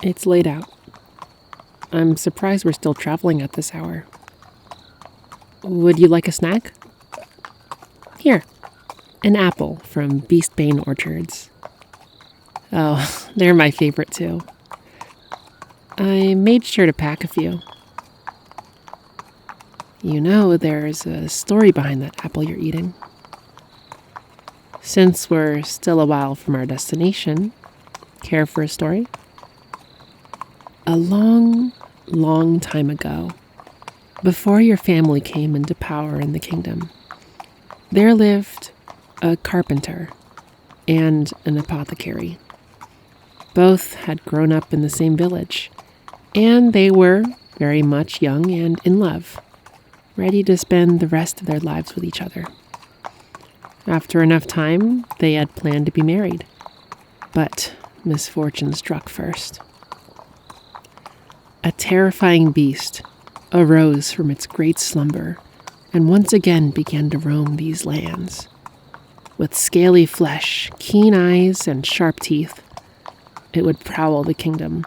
It's late out. I'm surprised we're still traveling at this hour. Would you like a snack? Here, an apple from Beastbane Orchards. Oh, they're my favorite too. I made sure to pack a few. You know, there's a story behind that apple you're eating. Since we're still a while from our destination, care for a story? A long, long time ago, before your family came into power in the kingdom, there lived a carpenter and an apothecary. Both had grown up in the same village, and they were very much young and in love, ready to spend the rest of their lives with each other. After enough time, they had planned to be married, but misfortune struck first. A terrifying beast arose from its great slumber and once again began to roam these lands. With scaly flesh, keen eyes, and sharp teeth, it would prowl the kingdom,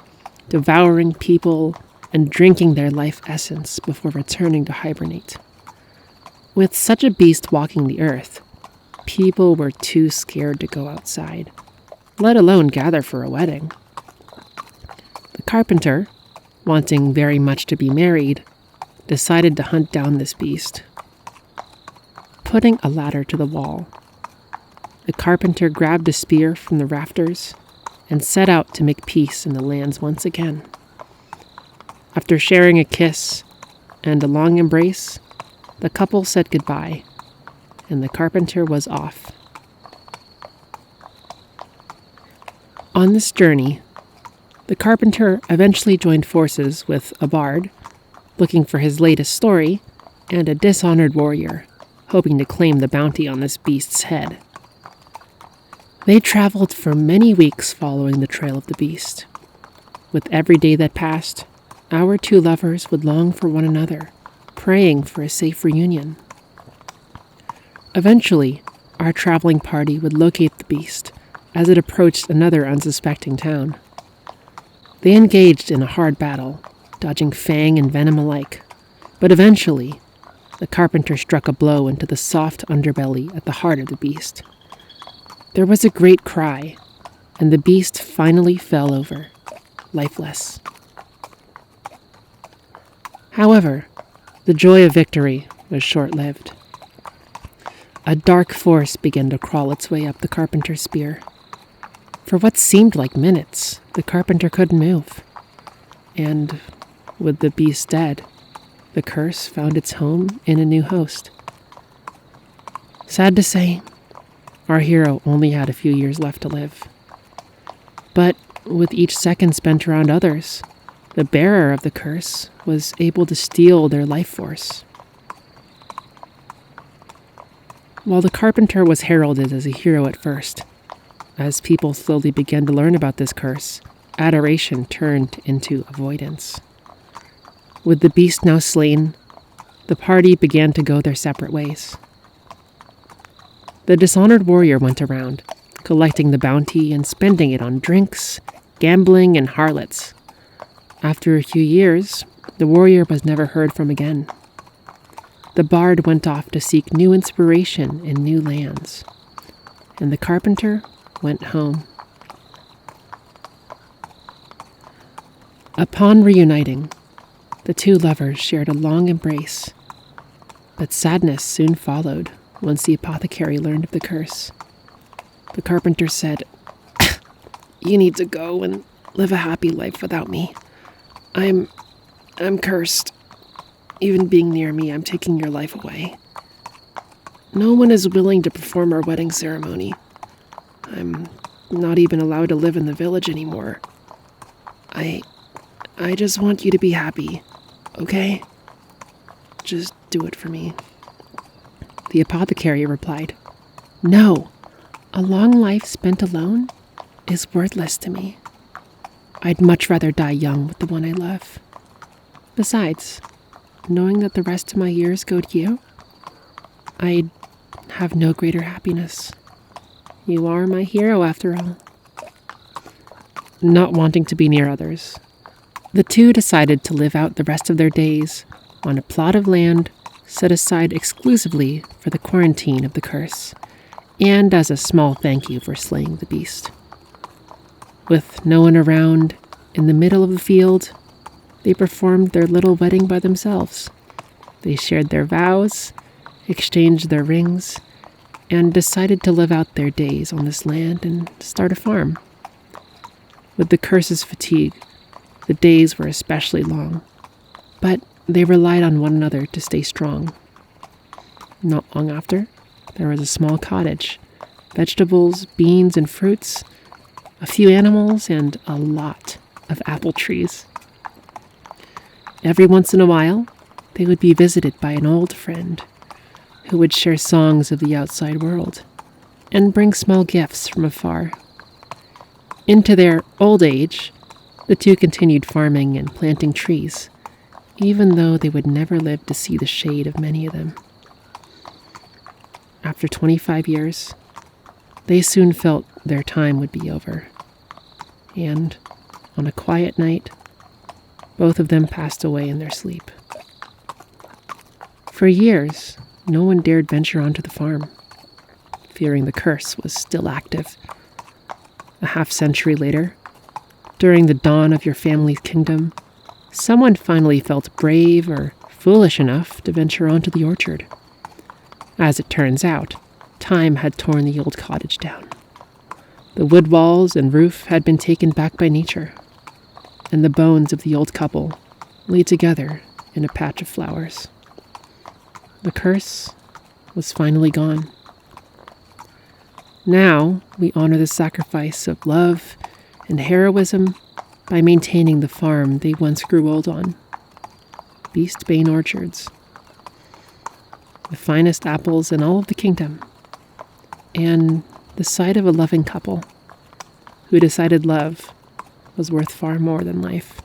devouring people and drinking their life essence before returning to hibernate. With such a beast walking the earth, people were too scared to go outside, let alone gather for a wedding. The carpenter, wanting very much to be married, decided to hunt down this beast. Putting a ladder to the wall, the carpenter grabbed a spear from the rafters and set out to make peace in the lands once again. After sharing a kiss and a long embrace, the couple said goodbye, and the carpenter was off. On this journey, the carpenter eventually joined forces with a bard, looking for his latest story, and a dishonored warrior, hoping to claim the bounty on this beast's head. They traveled for many weeks following the trail of the beast. With every day that passed, our two lovers would long for one another, praying for a safe reunion. Eventually, our traveling party would locate the beast as it approached another unsuspecting town. They engaged in a hard battle, dodging fang and venom alike, but eventually, the carpenter struck a blow into the soft underbelly at the heart of the beast. There was a great cry, and the beast finally fell over, lifeless. However, the joy of victory was short-lived. A dark force began to crawl its way up the carpenter's spear. For what seemed like minutes, the carpenter couldn't move. And with the beast dead, the curse found its home in a new host. Sad to say, our hero only had a few years left to live. But with each second spent around others, the bearer of the curse was able to steal their life force. While the carpenter was heralded as a hero at first, as people slowly began to learn about this curse, adoration turned into avoidance. With the beast now slain, the party began to go their separate ways. The dishonored warrior went around, collecting the bounty and spending it on drinks, gambling, and harlots. After a few years, the warrior was never heard from again. The bard went off to seek new inspiration in new lands, and the carpenter went home. Upon reuniting, the two lovers shared a long embrace, but sadness soon followed once the apothecary learned of the curse. The carpenter said, "You need to go and live a happy life without me. I'm cursed. Even being near me, I'm taking your life away. No one is willing to perform our wedding ceremony. I'm not even allowed to live in the village anymore. I just want you to be happy, okay? Just do it for me." The apothecary replied, "No, a long life spent alone is worthless to me. I'd much rather die young with the one I love. Besides, knowing that the rest of my years go to you, I'd have no greater happiness. You are my hero, after all." not wanting to be near others, the two decided to live out the rest of their days on a plot of land set aside exclusively for the quarantine of the curse, and as a small thank you for slaying the beast. With no one around, in the middle of the field, they performed their little wedding by themselves. They shared their vows, exchanged their rings, and decided to live out their days on this land and start a farm. With the curse's fatigue, the days were especially long, but they relied on one another to stay strong. Not long after, there was a small cottage, vegetables, beans, and fruits, a few animals, and a lot of apple trees. Every once in a while, they would be visited by an old friend who would share songs of the outside world and bring small gifts from afar. Into their old age, the two continued farming and planting trees, even though they would never live to see the shade of many of them. After 25 years, they soon felt their time would be over, and on a quiet night, both of them passed away in their sleep. For years, no one dared venture onto the farm, fearing the curse was still active. A half-century later, during the dawn of your family's kingdom, someone finally felt brave or foolish enough to venture onto the orchard. As it turns out, time had torn the old cottage down. The wood walls and roof had been taken back by nature, and the bones of the old couple lay together in a patch of flowers. The curse was finally gone. Now we honor the sacrifice of love and heroism by maintaining the farm they once grew old on, Beastbane Orchards. The finest apples in all of the kingdom, and the sight of a loving couple who decided love was worth far more than life.